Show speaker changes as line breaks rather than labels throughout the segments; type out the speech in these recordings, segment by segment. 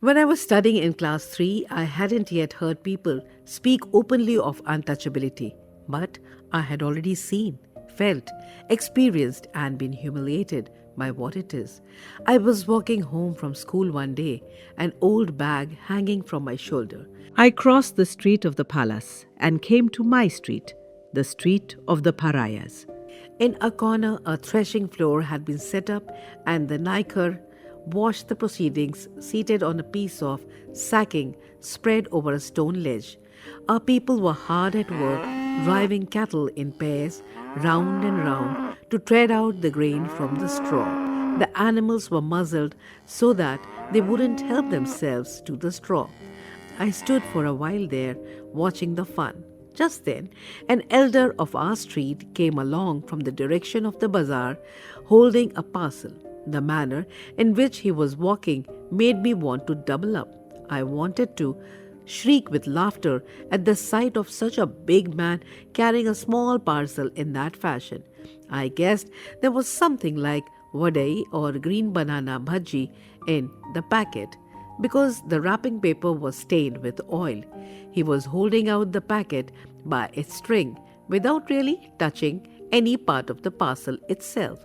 When I was studying in class 3, I hadn't yet heard people speak openly of untouchability, but I had already seen, felt, experienced, and been humiliated by what it is. I was walking home from school one day, an old bag hanging from my shoulder. I crossed the street of the palace and came to my street, the street of the pariahs. In a corner, a threshing floor had been set up, and the Niker watched the proceedings seated on a piece of sacking spread over a stone ledge. Our people were hard at work, driving cattle in pairs round and round to tread out the grain from the straw. The animals were muzzled so that they wouldn't help themselves to the straw. I stood for a while there, watching the fun. Just then, an elder of our street came along from the direction of the bazaar, holding a parcel. The manner in which he was walking made me want to double up. I wanted to shriek with laughter at the sight of such a big man carrying a small parcel in that fashion. I guessed there was something like vadai or green banana bhaji in the packet, because the wrapping paper was stained with oil. He was holding out the packet by its string without really touching any part of the parcel itself.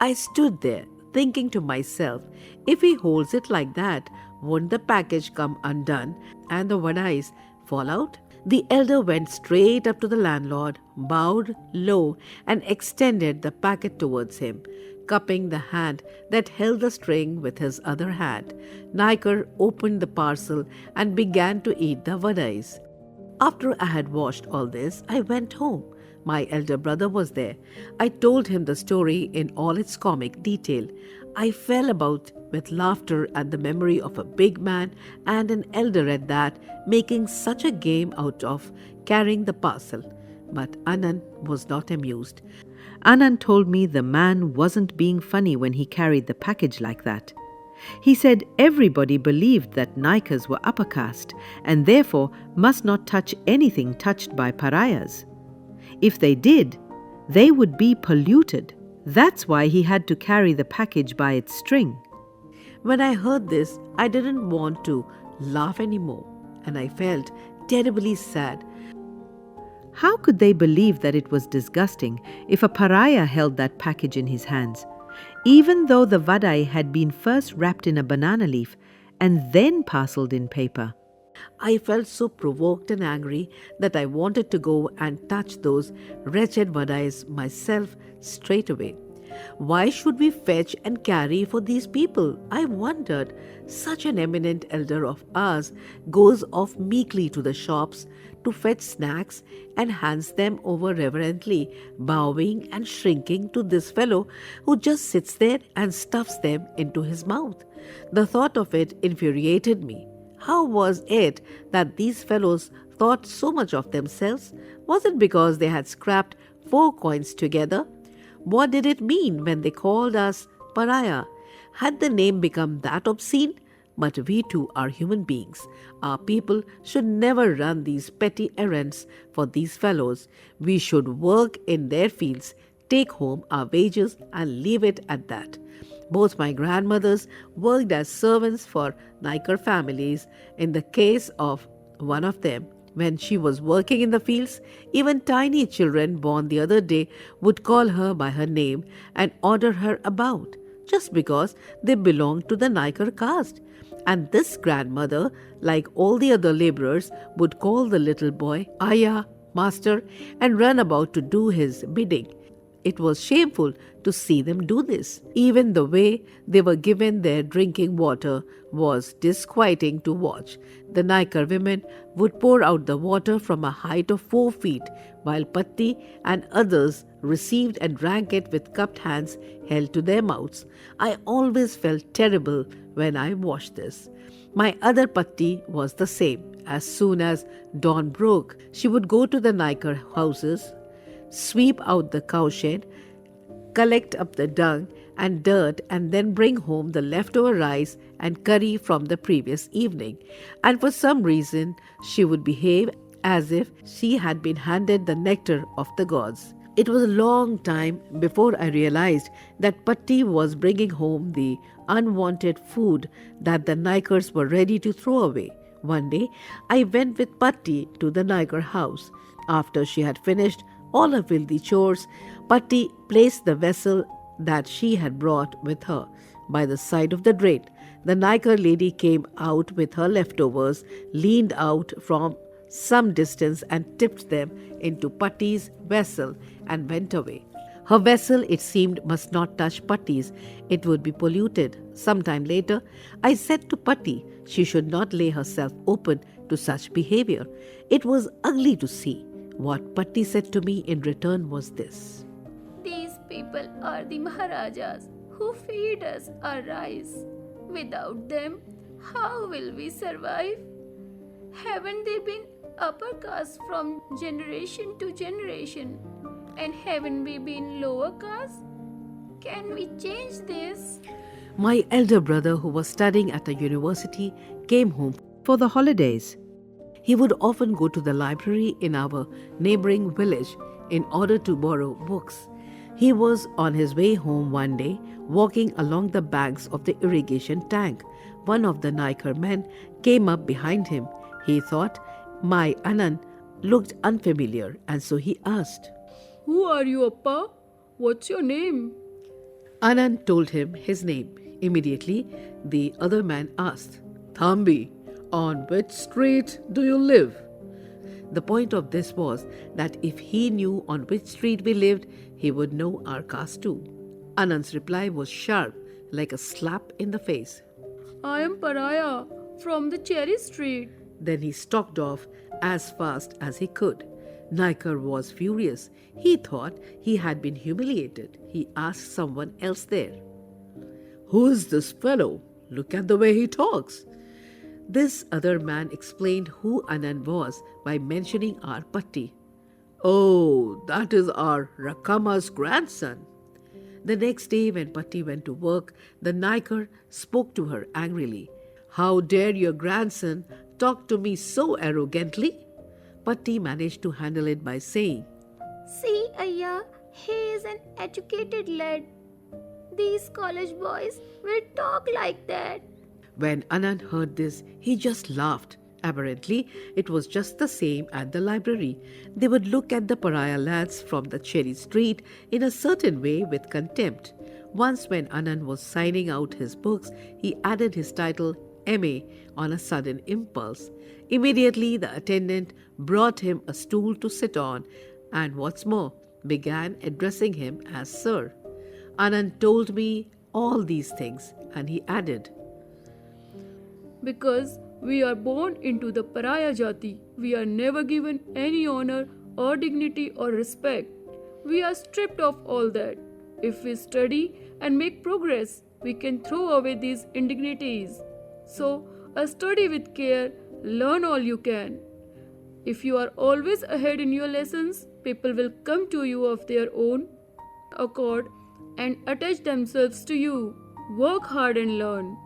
I stood there thinking to myself, if he holds it like that, won't the package come undone and the vadais fall out? The elder went straight up to the landlord, bowed low, and extended the packet towards him, cupping the hand that held the string with his other hand. Niker opened the parcel and began to eat the vadais. After I had watched all this, I went home. My elder brother was there. I told him the story in all its comic detail. I fell about with laughter at the memory of a big man and an elder at that, making such a game out of carrying the parcel. But Anand was not amused. Anand told me the man wasn't being funny when he carried the package like that. He said everybody believed that Nikers were upper caste and therefore must not touch anything touched by pariahs. If they did, they would be polluted. That's why he had to carry the package by its string. When I heard this, I didn't want to laugh anymore, and I felt terribly sad. How could they believe that it was disgusting if a pariah held that package in his hands, even though the vadai had been first wrapped in a banana leaf and then parceled in paper? I felt so provoked and angry that I wanted to go and touch those wretched vadais myself straight away. Why should we fetch and carry for these people? I wondered. Such an eminent elder of ours goes off meekly to the shops to fetch snacks and hands them over reverently, bowing and shrinking to this fellow who just sits there and stuffs them into his mouth. The thought of it infuriated me. How was it that these fellows thought so much of themselves? Was it because they had scrapped 4 coins together? What did it mean when they called us pariah? Had the name become that obscene? But we too are human beings. Our people should never run these petty errands for these fellows. We should work in their fields, take home our wages and leave it at that. Both my grandmothers worked as servants for Niker families. In the case of one of them, when she was working in the fields, even tiny children born the other day would call her by her name and order her about, just because they belonged to the Niker caste. And this grandmother, like all the other laborers, would call the little boy Aya, master, and run about to do his bidding. It was shameful to see them do this. Even the way they were given their drinking water was disquieting to watch. The Niker women would pour out the water from a height of 4 feet, while Patti and others received and drank it with cupped hands held to their mouths. I always felt terrible when I watched this. My other Patti was the same. As soon as dawn broke, she would go to the Niker houses, sweep out the cowshed, collect up the dung and dirt, and then bring home the leftover rice and curry from the previous evening. And for some reason, she would behave as if she had been handed the nectar of the gods. It was a long time before I realized that Patti was bringing home the unwanted food that the Nikers were ready to throw away. One day, I went with Patti to the Niker house. After she had finished all her filthy chores, Patti placed the vessel that she had brought with her by the side of the drain. The Niker lady came out with her leftovers, leaned out from some distance and tipped them into Patti's vessel and went away. Her vessel, it seemed, must not touch Patti's. It would be polluted. Sometime later, I said to Patti she should not lay herself open to such behavior. It was ugly to see. What Patti said to me in return was this:
These people are the Maharajas who feed us our rice. Without them, how will we survive? Haven't they been upper caste from generation to generation? And haven't we been lower caste? Can we change this?
My elder brother, who was studying at a university, came home for the holidays. He would often go to the library in our neighboring village in order to borrow books. He was on his way home one day, walking along the banks of the irrigation tank. One of the Niker men came up behind him. He thought my Anand looked unfamiliar, and so he asked,
Who are you, Appa? What's your name?
Anand told him his name. Immediately, the other man asked, Thambi, on which street do you live? The point of this was that if he knew on which street we lived, he would know our caste too. Anand's reply was sharp, like a slap in the face.
I am Pariah from the Cherry Street.
Then he stalked off as fast as he could. Niker was furious. He thought he had been humiliated. He asked someone else there, Who is this fellow? Look at the way he talks. This other man explained who Anand was by mentioning our Patti. Oh, that is our Rakama's grandson. The next day when Patti went to work, the Niker spoke to her angrily. How dare your grandson talk to me so arrogantly? Patti managed to handle it by saying,
See, Ayya, he is an educated lad. These college boys will talk like that.
When Anand heard this, he just laughed. Apparently, it was just the same at the library. They would look at the pariah lads from the Cherry Street in a certain way with contempt. Once when Anand was signing out his books, he added his title M.A. on a sudden impulse. Immediately, the attendant brought him a stool to sit on and, what's more, began addressing him as Sir. Anand told me all these things and he added,
Because we are born into the Pariah Jati, we are never given any honor or dignity or respect. We are stripped of all that. If we study and make progress, we can throw away these indignities. So, study with care, learn all you can. If you are always ahead in your lessons, people will come to you of their own accord and attach themselves to you. Work hard and learn.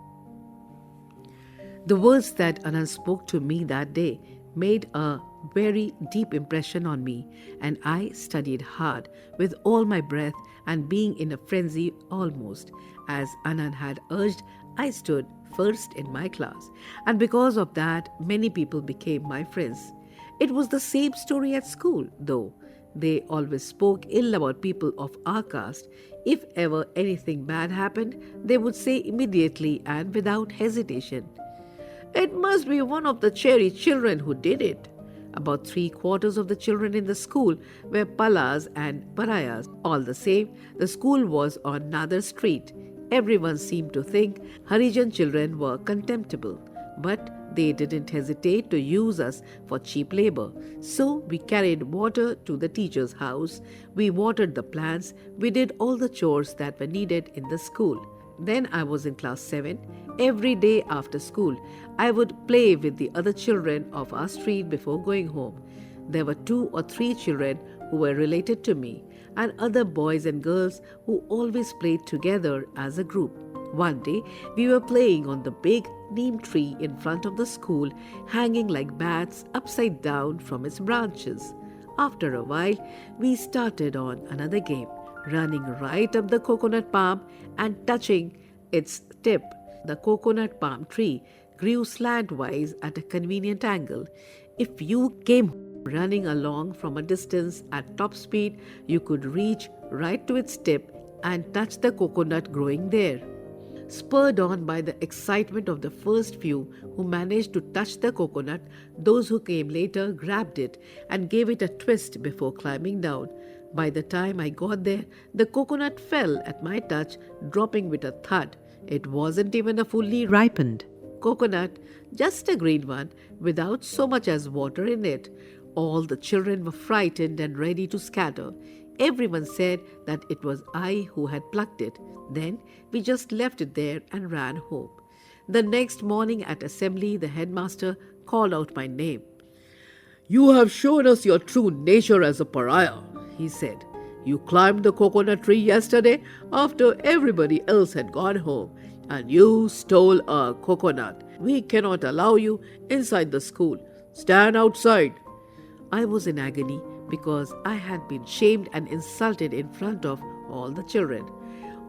The words that Anand spoke to me that day made a very deep impression on me, and I studied hard with all my breath and being in a frenzy almost. As Anand had urged, I stood first in my class, and because of that, many people became my friends. It was the same story at school, though. They always spoke ill about people of our caste. If ever anything bad happened, they would say immediately and without hesitation, It must be one of the Cherry children who did it. About 3/4 of the children in the school were Palas and Pariahs. All the same, the school was on another street. Everyone seemed to think Harijan children were contemptible, but they didn't hesitate to use us for cheap labor. So we carried water to the teacher's house, we watered the plants, we did all the chores that were needed in the school. Then I was in class 7. Every day after school, I would play with the other children of our street before going home. There were 2 or 3 children who were related to me, and other boys and girls who always played together as a group. One day, we were playing on the big neem tree in front of the school, hanging like bats upside down from its branches. After a while, we started on another game, running right up the coconut palm and touching its tip. The coconut palm tree grew slantwise at a convenient angle. If you came running along from a distance at top speed, you could reach right to its tip and touch the coconut growing there. Spurred on by the excitement of the first few who managed to touch the coconut, those who came later grabbed it and gave it a twist before climbing down. By the time I got there, the coconut fell at my touch, dropping with a thud. It wasn't even a fully ripened coconut, just a green one without so much as water in it. All the children were frightened and ready to scatter. Everyone said that it was I who had plucked it. Then we just left it there and ran home. The next morning at assembly, the headmaster called out my name. "You have shown us your true nature as a pariah," he said. "You climbed the coconut tree yesterday after everybody else had gone home, and you stole a coconut. We cannot allow you inside the school. Stand outside." I was in agony because I had been shamed and insulted in front of all the children.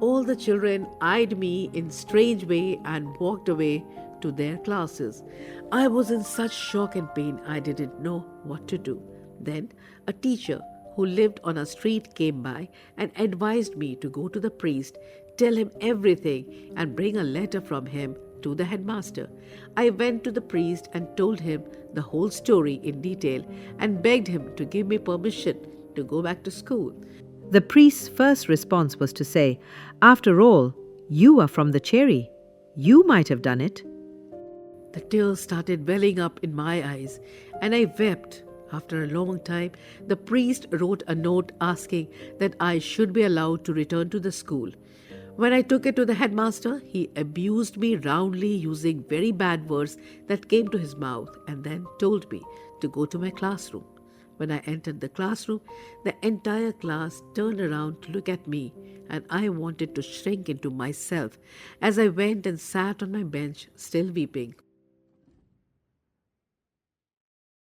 All the children eyed me in strange way and walked away to their classes. I was in such shock and pain I didn't know what to do. Then a teacher who lived on a street came by and advised me to go to the priest, tell him everything, and bring a letter from him to the headmaster. I went to the priest and told him the whole story in detail and begged him to give me permission to go back to school.
The priest's first response was to say, "After all, you are from the cherry. You might have done it."
The tears started welling up in my eyes, and I wept. After a long time, the priest wrote a note asking that I should be allowed to return to the school. When I took it to the headmaster, he abused me roundly using very bad words that came to his mouth and then told me to go to my classroom. When I entered the classroom, the entire class turned around to look at me, and I wanted to shrink into myself as I went and sat on my bench, still weeping.